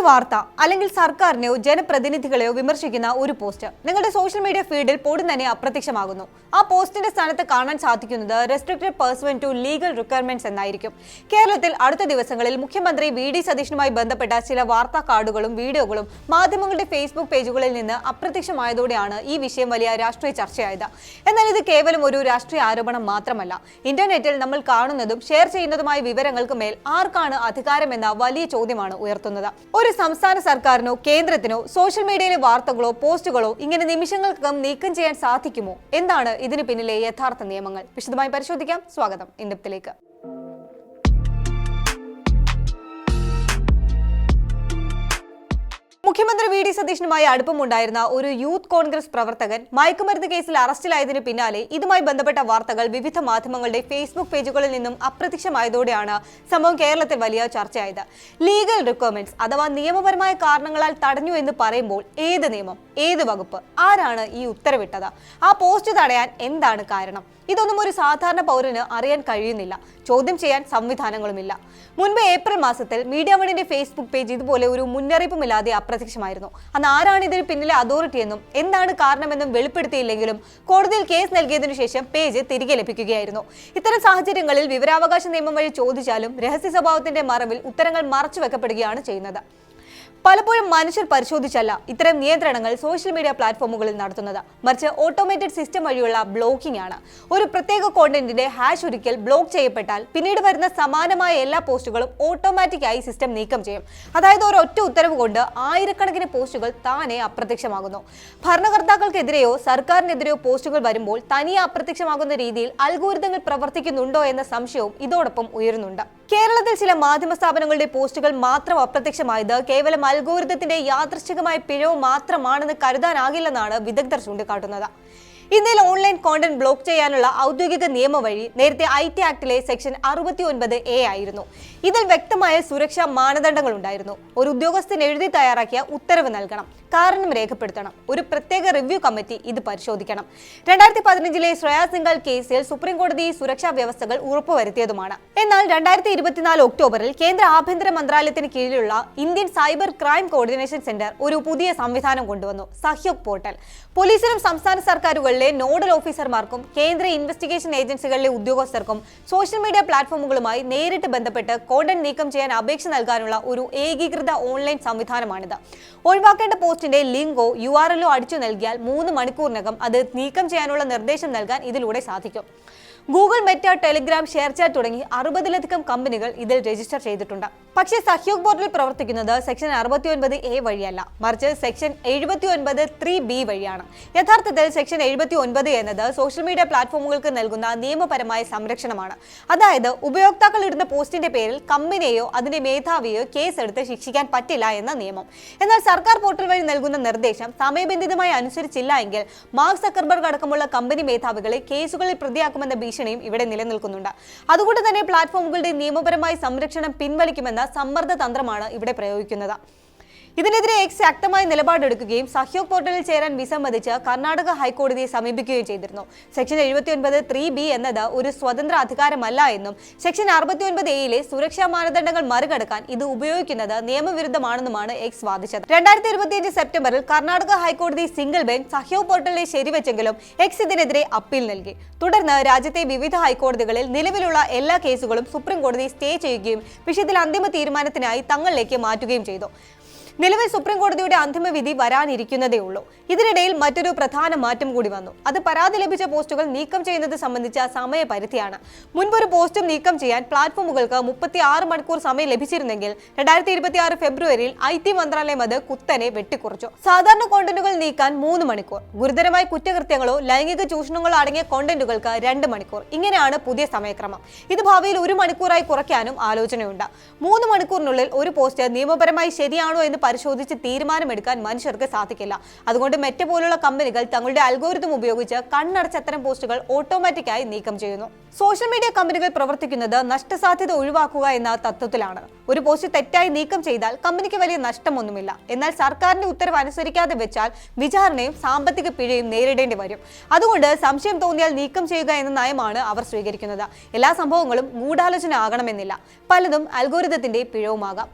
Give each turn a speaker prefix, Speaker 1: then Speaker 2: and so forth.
Speaker 1: വാർത്ത അല്ലെങ്കിൽ സർക്കാരിനെയോ ജനപ്രതിനിധികളെയോ വിമർശിക്കുന്ന ഒരു പോസ്റ്റ് നിങ്ങളുടെ സോഷ്യൽ മീഡിയ ഫീഡിൽ പൊടും തന്നെ അപ്രത്യക്ഷമാകുന്നു. ആ പോസ്റ്റിന്റെ സ്ഥാനത്ത് കാണാൻ സാധിക്കുന്നത് റെസ്ട്രിക്റ്റഡ് പെർസ്യൂവന്റ് ടു ലീഗൽ റിക്വയർമെന്റ്സ് എന്നായിരിക്കും. കേരളത്തിൽ അടുത്ത ദിവസങ്ങളിൽ മുഖ്യമന്ത്രി വി.ഡി. സതീശനുമായി ബന്ധപ്പെട്ട ചില വാർത്താ കാർഡുകളും വീഡിയോകളും മാധ്യമങ്ങളുടെ ഫേസ്ബുക്ക് പേജുകളിൽ നിന്ന് അപ്രത്യക്ഷമായതോടെയാണ് ഈ വിഷയം വലിയ രാഷ്ട്രീയ ചർച്ചയായത്. എന്നാൽ ഇത് കേവലം ഒരു രാഷ്ട്രീയ ആരോപണം മാത്രമല്ല. ഇന്റർനെറ്റിൽ നമ്മൾ കാണുന്നതും ഷെയർ ചെയ്യുന്നതുമായ വിവരങ്ങൾക്ക് മേൽ ആർക്കാണ് അധികാരമെന്ന വലിയ ചോദ്യമാണ് ഉയർത്തുന്നത്. ഒരു സംസ്ഥാന സർക്കാരിനോ കേന്ദ്രത്തിനോ സോഷ്യൽ മീഡിയയിലെ വാർത്തകളോ പോസ്റ്റുകളോ ഇങ്ങനെ നിമിഷങ്ങൾക്കകം നീക്കം ചെയ്യാൻ സാധിക്കുമോ? എന്താണ് ഇതിന് പിന്നിലെ യഥാർത്ഥ നിയമങ്ങൾ? വിശദമായി പരിശോധിക്കാം. സ്വാഗതം ഇൻഡെപ്തിലേക്ക്. മുഖ്യമന്ത്രി വി.ഡി. സതീശനുമായി അടുപ്പമുണ്ടായിരുന്ന ഒരു യൂത്ത് കോൺഗ്രസ് പ്രവർത്തകൻ മയക്കുമരുന്ന് കേസിൽ അറസ്റ്റിലായതിനു പിന്നാലെ ഇതുമായി ബന്ധപ്പെട്ട വാർത്തകൾ വിവിധ മാധ്യമങ്ങളുടെ ഫേസ്ബുക്ക് പേജുകളിൽ നിന്നും അപ്രത്യക്ഷമായതോടെയാണ് സംഭവം കേരളത്തിൽ വലിയ ചർച്ചയായത്. ലീഗൽ റിക്വയർമെന്റ്സ് അഥവാ നിയമപരമായ കാരണങ്ങളാൽ തടഞ്ഞു എന്ന് പറയുമ്പോൾ ഏത് നിയമം, ഏത് വകുപ്പ്, ആരാണ് ഈ ഉത്തരവിട്ടത്? ആ പോസ്റ്റ് തടയാൻ എന്താണ് കാരണം? ഇതൊന്നും ഒരു സാധാരണ പൗരന് അറിയാൻ കഴിയുന്നില്ല. ചോദ്യം ചെയ്യാൻ സംവിധാനങ്ങളുമില്ല. മുൻപ് ഏപ്രിൽ മാസത്തിൽ മീഡിയ വണിന്റെ ഫേസ്ബുക്ക് പേജ് ഇതുപോലെ ഒരു മുന്നറിയിപ്പുമില്ലാതെ അപ്രത്യക്ഷമായിരുന്നു. അന്ന് ആരാണ് ഇതിന് പിന്നിലെ അതോറിറ്റി എന്നും എന്താണ് കാരണമെന്നും വെളിപ്പെടുത്തിയില്ലെങ്കിലും കോടതിയിൽ കേസ് നൽകിയതിനു ശേഷം പേജ് തിരികെ ലഭിക്കുകയായിരുന്നു. ഇത്തരം സാഹചര്യങ്ങളിൽ വിവരാവകാശ നിയമം വഴി ചോദിച്ചാലും രഹസ്യ സ്വഭാവത്തിന്റെ മറവിൽ ഉത്തരങ്ങൾ മറച്ചുവെക്കപ്പെടുകയാണ് ചെയ്യുന്നത്. പലപ്പോഴും മനുഷ്യർ പരിശോധിച്ചല്ല ഇത്തരം നിയന്ത്രണങ്ങൾ സോഷ്യൽ മീഡിയ പ്ലാറ്റ്ഫോമുകളിൽ നടത്തുന്നത്, മറിച്ച് ഓട്ടോമേറ്റഡ് സിസ്റ്റം വഴിയുള്ള ബ്ലോക്കിംഗ് ആണ്. ഒരു പ്രത്യേക കോണ്ടന്റിന്റെ ഹാഷ് ഒരിക്കൽ ബ്ലോക്ക് ചെയ്യപ്പെട്ടാൽ പിന്നീട് വരുന്ന സമാനമായ എല്ലാ പോസ്റ്റുകളും ഓട്ടോമാറ്റിക്കായി സിസ്റ്റം നീക്കം ചെയ്യും. അതായത് ഒരൊറ്റ ഉത്തരവ് കൊണ്ട് ആയിരക്കണക്കിന് പോസ്റ്റുകൾ താനെ അപ്രത്യക്ഷമാകുന്നു. ഭരണകർത്താക്കൾക്കെതിരെയോ സർക്കാരിനെതിരെയോ പോസ്റ്റുകൾ വരുമ്പോൾ തനിയെ അപ്രത്യക്ഷമാകുന്ന രീതിയിൽ അൽഗോരിതങ്ങൾ പ്രവർത്തിക്കുന്നുണ്ടോ എന്ന സംശയവും ഇതോടൊപ്പം ഉയരുന്നുണ്ട്. കേരളത്തിൽ ചില മാധ്യമ സ്ഥാപനങ്ങളുടെ പോസ്റ്റുകൾ മാത്രം അപ്രത്യക്ഷമായത് കേവലം അൽഗോരിതത്തിന്റെ യാദൃശ്ചികമായ പിഴവ് മാത്രമാണെന്ന് കരുതാനാകില്ലെന്നാണ് വിദഗ്ധർ ചൂണ്ടിക്കാട്ടുന്നത്. ഇന്ത്യയിൽ ഓൺലൈൻ കോണ്ടന്റ് ബ്ലോക്ക് ചെയ്യാനുള്ള ഔദ്യോഗിക നിയമം വഴി നേരത്തെ IT ആക്ടിലെ സെക്ഷൻ 69A ആയിരുന്നു. ഇതിൽ വ്യക്തമായ സുരക്ഷാ മാനദണ്ഡങ്ങൾ ഉണ്ടായിരുന്നു. ഒരു ഉദ്യോഗസ്ഥൻ എഴുതി തയ്യാറാക്കിയ ഉത്തരവ് നൽകണം, കാരണം രേഖപ്പെടുത്തണം, ഒരു പ്രത്യേക റിവ്യൂ കമ്മിറ്റി ഇത് പരിശോധിക്കണം. 2015 ശ്രേയാ സിംഗൽ കേസിൽ സുപ്രീം കോടതി സുരക്ഷാ വ്യവസ്ഥകൾ ഉറപ്പുവരുത്തിയതുമാണ്. എന്നാൽ 2024 ഒക്ടോബറിൽ കേന്ദ്ര ആഭ്യന്തര മന്ത്രാലയത്തിന് കീഴിലുള്ള Indian cyber crime coordination centre ഒരു പുതിയ സംവിധാനം കൊണ്ടുവന്നു, സഹ്യോഗ് പോർട്ടൽ. പോലീസിനും സംസ്ഥാന സർക്കാരുകളിലെ നോഡൽ ഓഫീസർമാർക്കും കേന്ദ്ര ഇൻവെസ്റ്റിഗേഷൻ ഏജൻസികളിലെ ഉദ്യോഗസ്ഥർക്കും സോഷ്യൽ മീഡിയ പ്ലാറ്റ്ഫോമുകളുമായി നേരിട്ട് ബന്ധപ്പെട്ട് കോണ്ടന്റ് നീക്കം ചെയ്യാൻ അപേക്ഷ നൽകാനുള്ള ഒരു ഏകീകൃത ഓൺലൈൻ സംവിധാനമാണിത്. ഒഴിവാക്കേണ്ട പോസ്റ്റിന്റെ ലിങ്കോ URL അടിച്ചു നൽകിയാൽ 3 മണിക്കൂറിനകം അത് നീക്കം ചെയ്യാനുള്ള നിർദ്ദേശം നൽകാൻ ഇതിലൂടെ സാധിക്കും. ഗൂഗിൾ, മെറ്റ, ടെലിഗ്രാം, ഷെയർചാറ്റ് തുടങ്ങി 60-ലധികം കമ്പനികൾ ഇതിൽ രജിസ്റ്റർ ചെയ്തിട്ടുണ്ട്. പക്ഷേ സഹ്യോഗ് പോർട്ടൽ പ്രവർത്തിക്കുന്നത് സെക്ഷൻ 69A വഴിയല്ല, മറിച്ച് സെക്ഷൻ 79(3)B വഴിയാണ്. യഥാർത്ഥത്തിൽ സെക്ഷൻ 79 എന്നത് സോഷ്യൽ മീഡിയ പ്ലാറ്റ്ഫോമുകൾക്ക് നൽകുന്ന നിയമപരമായ സംരക്ഷണമാണ്. അതായത് ഉപയോക്താക്കൾ ഇടുന്ന പോസ്റ്റിന്റെ പേരിൽ കമ്പനിയെയോ അതിന്റെ മേധാവിയോ കേസെടുത്ത് ശിക്ഷിക്കാൻ പറ്റില്ല എന്ന നിയമം. എന്നാൽ സർക്കാർ പോർട്ടൽ വഴി നൽകുന്ന നിർദ്ദേശം സമയബന്ധിതമായി അനുസരിച്ചില്ല എങ്കിൽ മാർക്ക് സക്കർബർഗ് അടക്കമുള്ള കമ്പനി മേധാവികളെ കേസുകളിൽ പ്രതിയാക്കുമെന്ന ഭീഷണിയും ഇവിടെ നിലനിൽക്കുന്നുണ്ട്. അതുകൊണ്ട് തന്നെ പ്ലാറ്റ്ഫോമുകളുടെ നിയമപരമായ സംരക്ഷണം പിൻവലിക്കുമെന്ന സമ്മർദ്ദ തന്ത്രമാണ് ഇവിടെ പ്രയോഗിക്കുന്നത്. ഇതിനെതിരെ എക്സ് ശക്തമായ നിലപാടെടുക്കുകയും സഹ്യോഗ് പോർട്ടലിൽ ചേരാൻ വിസമ്മതിച്ച് കർണാടക ഹൈക്കോടതിയെ സമീപിക്കുകയും ചെയ്തിരുന്നു. സെക്ഷൻ 79(3)B എന്നത് ഒരു സ്വതന്ത്ര അധികാരമല്ല എന്നും സെക്ഷൻ 69A സുരക്ഷാ മാനദണ്ഡങ്ങൾ മറികടക്കാൻ ഇത് ഉപയോഗിക്കുന്നത് നിയമവിരുദ്ധമാണെന്നുമാണ് എക്സ് വാദിച്ചത്. 2025 സെപ്റ്റംബറിൽ കർണാടക ഹൈക്കോടതി സിംഗിൾ ബെഞ്ച് സഹ്യോഗ് പോർട്ടലിനെ ശരിവെച്ചെങ്കിലും എക്സ് ഇതിനെതിരെ അപ്പീൽ നൽകി. തുടർന്ന് രാജ്യത്തെ വിവിധ ഹൈക്കോടതികളിൽ നിലവിലുള്ള എല്ലാ കേസുകളും സുപ്രീം കോടതി സ്റ്റേ ചെയ്യുകയും വിഷയത്തിൽ അന്തിമ തീരുമാനത്തിനായി തങ്ങളിലേക്ക് മാറ്റുകയും ചെയ്തു. നിലവിൽ സുപ്രീം കോടതിയുടെ അന്തിമ വിധി വരാനിരിക്കുന്നതേ ഉള്ളൂ. ഇതിനിടയിൽ മറ്റൊരു പ്രധാന മാറ്റം കൂടി വന്നു. അത് പരാതി ലഭിച്ച പോസ്റ്റുകൾ നീക്കം ചെയ്യുന്നത് സംബന്ധിച്ച സമയപരിധിയാണ്. മുൻപൊരു പോസ്റ്റും നീക്കം ചെയ്യാൻ പ്ലാറ്റ്ഫോമുകൾക്ക് 36 മണിക്കൂർ സമയം ലഭിച്ചിരുന്നെങ്കിൽ 2026 ഫെബ്രുവരിയിൽ IT മന്ത്രാലയം അത് കുത്തനെ വെട്ടിക്കുറച്ചു. സാധാരണ കോണ്ടന്റുകൾ നീക്കാൻ 3 മണിക്കൂർ, ഗുരുതരമായ കുറ്റകൃത്യങ്ങളോ ലൈംഗിക ചൂഷണങ്ങളോ അടങ്ങിയ കോണ്ടന്റുകൾക്ക് 2 മണിക്കൂർ. ഇങ്ങനെയാണ് പുതിയ സമയക്രമം. ഇത് ഭാവിയിൽ 1 മണിക്കൂറായി കുറയ്ക്കാനും ആലോചനയുണ്ട്. 3 മണിക്കൂറിനുള്ളിൽ ഒരു പോസ്റ്റ് നിയമപരമായി ശരിയാണോ എന്ന് പരിശോധിച്ച് തീരുമാനമെടുക്കാൻ മനുഷ്യർക്ക് സാധിക്കില്ല. അതുകൊണ്ട് മെറ്റ പോലുള്ള കമ്പനികൾ തങ്ങളുടെ അൽഗോരിതം ഉപയോഗിച്ച് കണ്ണടച്ച അത്തരം പോസ്റ്റുകൾ ഓട്ടോമാറ്റിക്കായി നീക്കം ചെയ്യുന്നു. സോഷ്യൽ മീഡിയ കമ്പനികൾ പ്രവർത്തിക്കുന്നത് നഷ്ടസാധ്യത ഒഴിവാക്കുക എന്ന തത്വത്തിലാണ്. ഒരു പോസ്റ്റ് തെറ്റായി നീക്കം ചെയ്താൽ കമ്പനിക്ക് വലിയ നഷ്ടമൊന്നുമില്ല. എന്നാൽ സർക്കാരിന്റെ ഉത്തരവ് അനുസരിക്കാതെ വെച്ചാൽ വിചാരണയും സാമ്പത്തിക പിഴയും നേരിടേണ്ടി വരും. അതുകൊണ്ട് സംശയം തോന്നിയാൽ നീക്കം ചെയ്യുക എന്ന നയമാണ് അവർ സ്വീകരിക്കുന്നത്. എല്ലാ സംഭവങ്ങളും ഗൂഢാലോചന ആകണമെന്നില്ല. പലതും അൽഗോരിതത്തിന്റെ പിഴവുമാകാം.